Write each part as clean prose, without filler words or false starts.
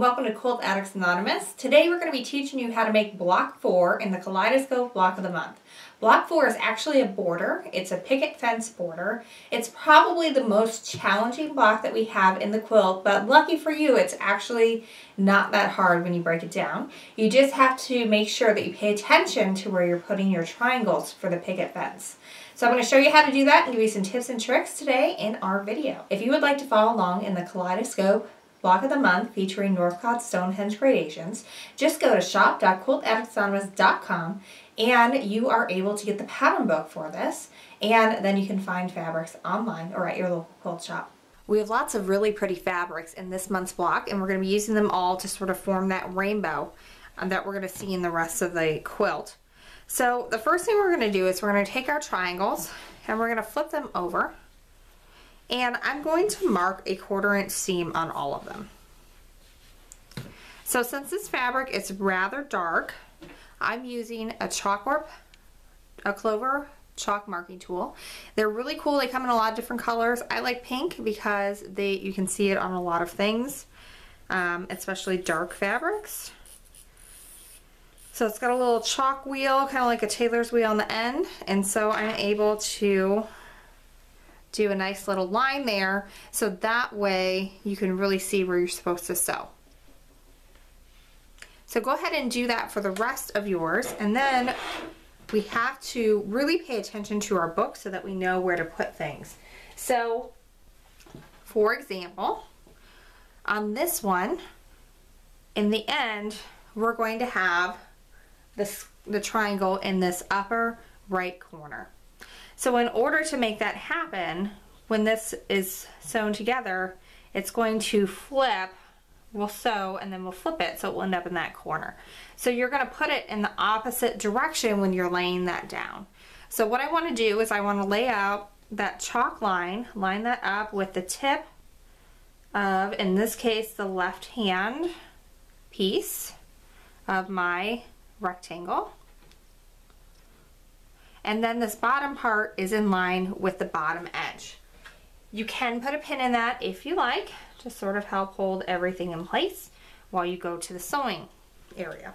welcome to Quilt Addicts Anonymous. Today we're going to be teaching you how to make block 4 in the Kaleidoscope Block of the Month. Block 4 is actually a border. It's a picket fence border. It's probably the most challenging block that we have in the quilt, but lucky for you, it's actually not that hard when you break it down. You just have to make sure that you pay attention to where you're putting your triangles for the picket fence. So I'm going to show you how to do that and give you some tips and tricks today in our video. If you would like to follow along in the Kaleidoscope Block of the Month featuring Northcott Stonehenge Gradations, just go to shop.quiltaddictsanonymous.com and you are able to get the pattern book for this, and then you can find fabrics online or at your local quilt shop. We have lots of really pretty fabrics in this month's block, and we're going to be using them all to sort of form that rainbow that we're going to see in the rest of the quilt. So the first thing we're going to do is we're going to take our triangles and we're going to flip them over. And I'm going to mark a 1/4 inch seam on all of them. So since this fabric is rather dark, I'm using a clover chalk marking tool. They're really cool. They come in a lot of different colors. I like pink because you can see it on a lot of things, especially dark fabrics. So it's got a little chalk wheel, kind of like a tailor's wheel on the end, and so I'm able to do a nice little line there, so that way you can really see where you're supposed to sew. So go ahead and do that for the rest of yours, and then we have to really pay attention to our book so that we know where to put things. So for example, on this one, in the end, we're going to have the triangle in this upper right corner. So in order to make that happen, when this is sewn together, it's going to flip. We'll sew and then we'll flip it so it will end up in that corner. So you're going to put it in the opposite direction when you're laying that down. So what I want to do is I want to lay out that chalk line that up with the tip of, in this case, the left hand piece of my rectangle. And then this bottom part is in line with the bottom edge. You can put a pin in that if you like, to sort of help hold everything in place while you go to the sewing area.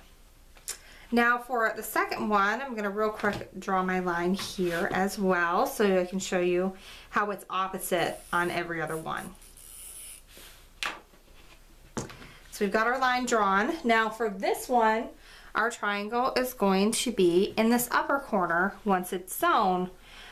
Now for the second one, I'm going to real quick draw my line here as well so I can show you how it's opposite on every other one. So we've got our line drawn. Now for this one, our triangle is going to be in this upper corner once it's sewn.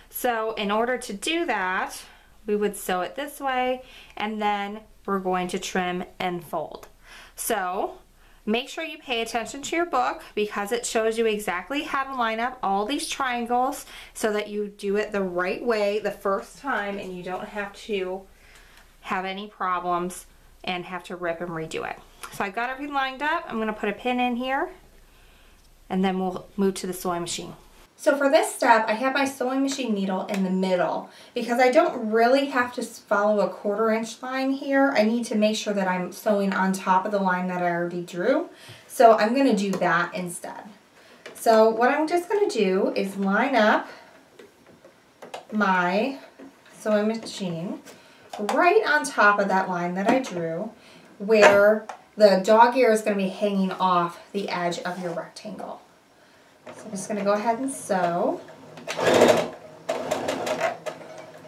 So in order to do that, we would sew it this way, and then we're going to trim and fold. So make sure you pay attention to your book because it shows you exactly how to line up all these triangles so that you do it the right way the first time and you don't have to have any problems and have to rip and redo it. So I've got everything lined up. I'm going to put a pin in here, and then we'll move to the sewing machine. So for this step, I have my sewing machine needle in the middle because I don't really have to follow a 1/4 inch line here. I need to make sure that I'm sewing on top of the line that I already drew. So I'm going to do that instead. So what I'm just going to do is line up my sewing machine right on top of that line that I drew, where the dog ear is going to be hanging off the edge of your rectangle. So I'm just going to go ahead and sew.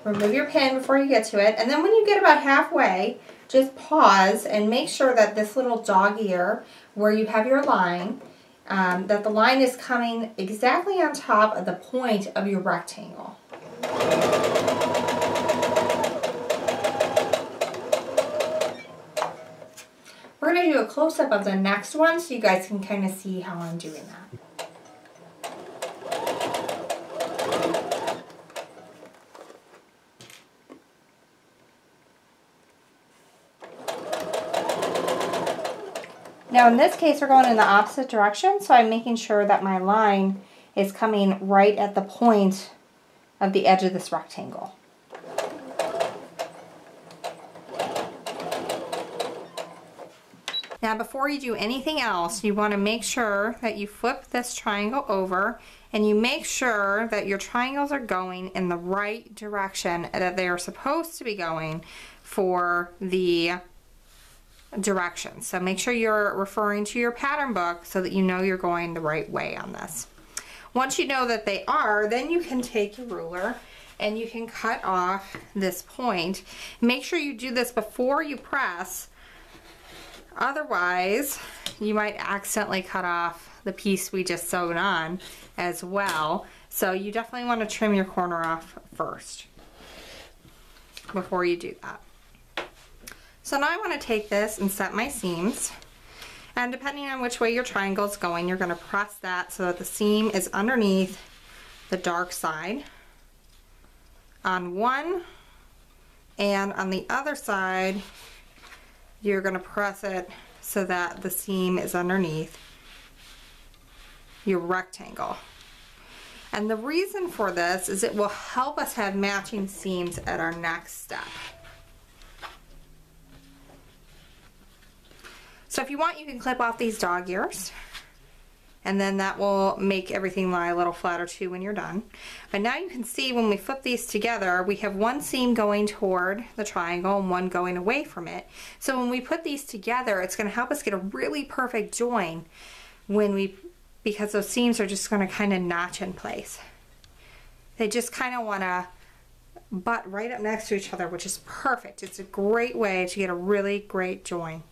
Remove your pin before you get to it, and then when you get about halfway, just pause and make sure that this little dog ear, where you have your line, that the line is coming exactly on top of the point of your rectangle. We're going to do a close-up of the next one so you guys can kind of see how I'm doing that. Now in this case we're going in the opposite direction, so I'm making sure that my line is coming right at the point of the edge of this rectangle. Now before you do anything else, you want to make sure that you flip this triangle over and you make sure that your triangles are going in the right direction that they are supposed to be going for the directions. So make sure you're referring to your pattern book so that you know you're going the right way on this. Once you know that they are, then you can take your ruler and you can cut off this point. Make sure you do this before you press, otherwise you might accidentally cut off the piece we just sewed on as well. So you definitely want to trim your corner off first before you do that. So now I want to take this and set my seams, and depending on which way your triangle is going, you're going to press that so that the seam is underneath the dark side on one, and on the other side you're going to press it so that the seam is underneath your rectangle. And the reason for this is it will help us have matching seams at our next step. So if you want, you can clip off these dog ears, and then that will make everything lie a little flatter too when you're done. But now you can see when we flip these together, we have one seam going toward the triangle and one going away from it. So when we put these together, it's going to help us get a really perfect join because those seams are just going to kind of notch in place. They just kind of want to butt right up next to each other, which is perfect. It's a great way to get a really great join.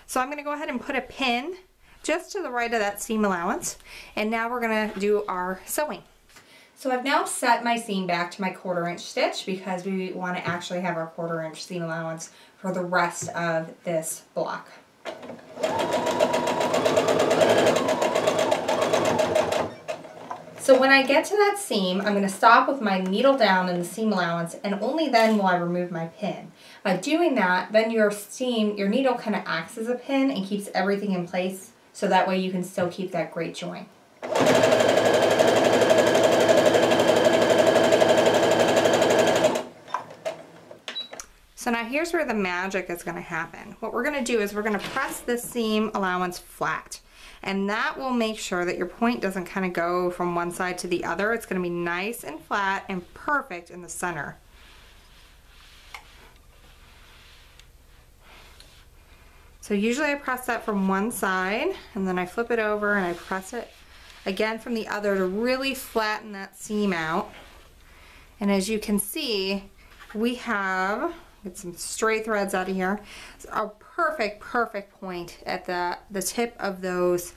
So I'm going to go ahead and put a pin just to the right of that seam allowance, and now we're going to do our sewing. So I've now set my seam back to my 1/4 inch stitch because we want to actually have our 1/4 inch seam allowance for the rest of this block. So when I get to that seam, I'm going to stop with my needle down in the seam allowance, and only then will I remove my pin. By doing that, then your needle kind of acts as a pin and keeps everything in place, so that way you can still keep that great join. So now here's where the magic is going to happen. What we're going to do is we're going to press this seam allowance flat, and that will make sure that your point doesn't kind of go from one side to the other. It's going to be nice and flat and perfect in the center. So usually I press that from one side, and then I flip it over and I press it again from the other to really flatten that seam out. And as you can see, we have, get some stray threads out of here, it's a perfect point at the tip of those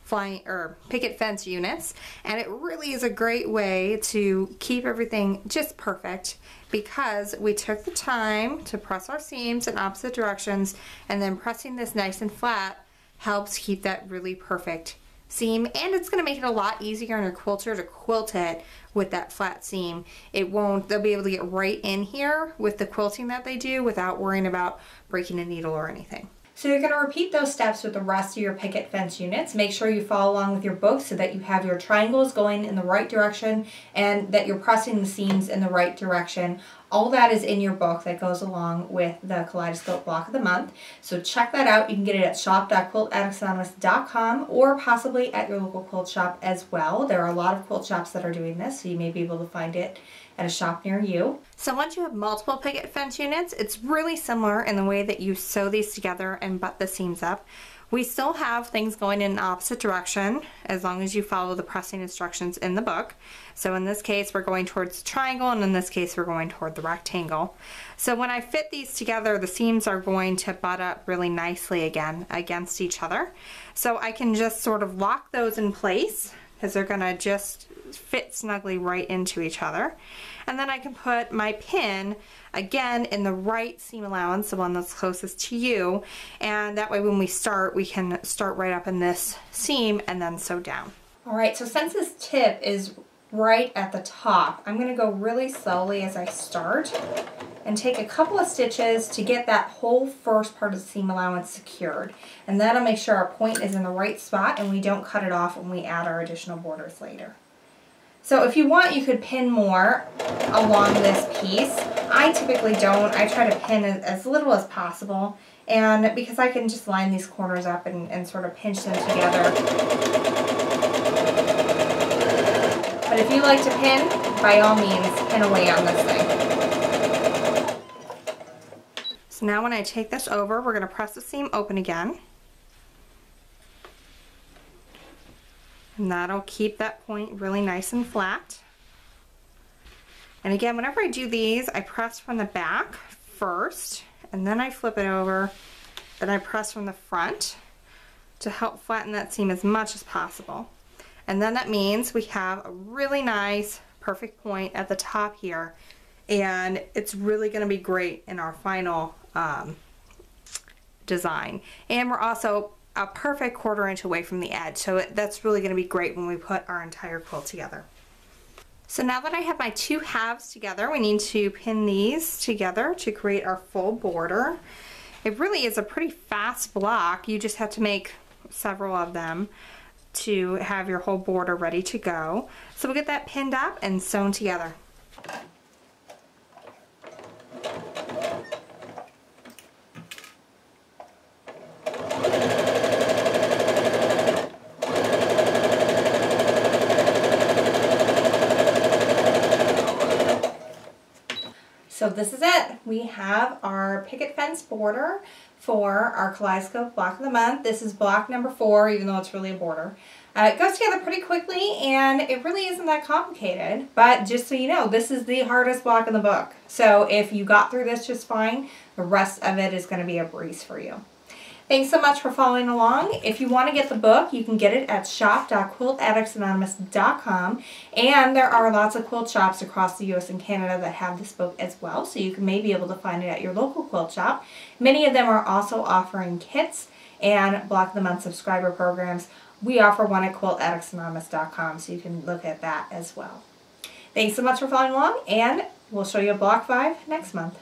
flying or picket fence units, and it really is a great way to keep everything just perfect because we took the time to press our seams in opposite directions, and then pressing this nice and flat helps keep that really perfect seam, and it's going to make it a lot easier on your quilter to quilt it with that flat seam. They'll be able to get right in here with the quilting that they do without worrying about breaking a needle or anything. So you're going to repeat those steps with the rest of your picket fence units. Make sure you follow along with your book so that you have your triangles going in the right direction and that you're pressing the seams in the right direction. All that is in your book that goes along with the Kaleidoscope Block of the Month. So check that out. You can get it at shop.quiltaddictsanonymous.com or possibly at your local quilt shop as well. There are a lot of quilt shops that are doing this, so you may be able to find it at a shop near you. So once you have multiple picket fence units, it's really similar in the way that you sew these together and butt the seams up. We still have things going in an opposite direction as long as you follow the pressing instructions in the book. So in this case we're going towards the triangle, and in this case we're going toward the rectangle. So when I fit these together, the seams are going to butt up really nicely again against each other. So I can just sort of lock those in place because they're going to just fit snugly right into each other. And then I can put my pin again in the right seam allowance, the one that's closest to you, and that way when we can start right up in this seam and then sew down. Alright, so since this tip is right at the top, I'm going to go really slowly as I start and take a couple of stitches to get that whole first part of the seam allowance secured. And that'll make sure our point is in the right spot and we don't cut it off when we add our additional borders later. So if you want, you could pin more along this piece. I typically don't. I try to pin as little as possible, and because I can just line these corners up and sort of pinch them together. But if you like to pin, by all means, pin away on this thing. So now when I take this over, we're going to press the seam open again. And that'll keep that point really nice and flat. And again, whenever I do these, I press from the back first, and then I flip it over, and I press from the front to help flatten that seam as much as possible. And then that means we have a really nice, perfect point at the top here, and it's really going to be great in our final design. And we're also a perfect 1/4 inch away from the edge, so that's really going to be great when we put our entire quilt together. So now that I have my 2 halves together, we need to pin these together to create our full border. It really is a pretty fast block. You just have to make several of them to have your whole border ready to go. So we'll get that pinned up and sewn together. So this is it. We have our picket fence border for our Kaleidoscope Block of the Month. This is block number 4, even though it's really a border. It goes together pretty quickly, and it really isn't that complicated. But just so you know, this is the hardest block in the book. So if you got through this just fine, the rest of it is going to be a breeze for you. Thanks so much for following along. If you want to get the book, you can get it at shop.quiltaddictsanonymous.com, and there are lots of quilt shops across the US and Canada that have this book as well, so you may be able to find it at your local quilt shop. Many of them are also offering kits and Block of the Month subscriber programs. We offer one at quiltaddictsanonymous.com, so you can look at that as well. Thanks so much for following along, and we'll show you Block 5 next month.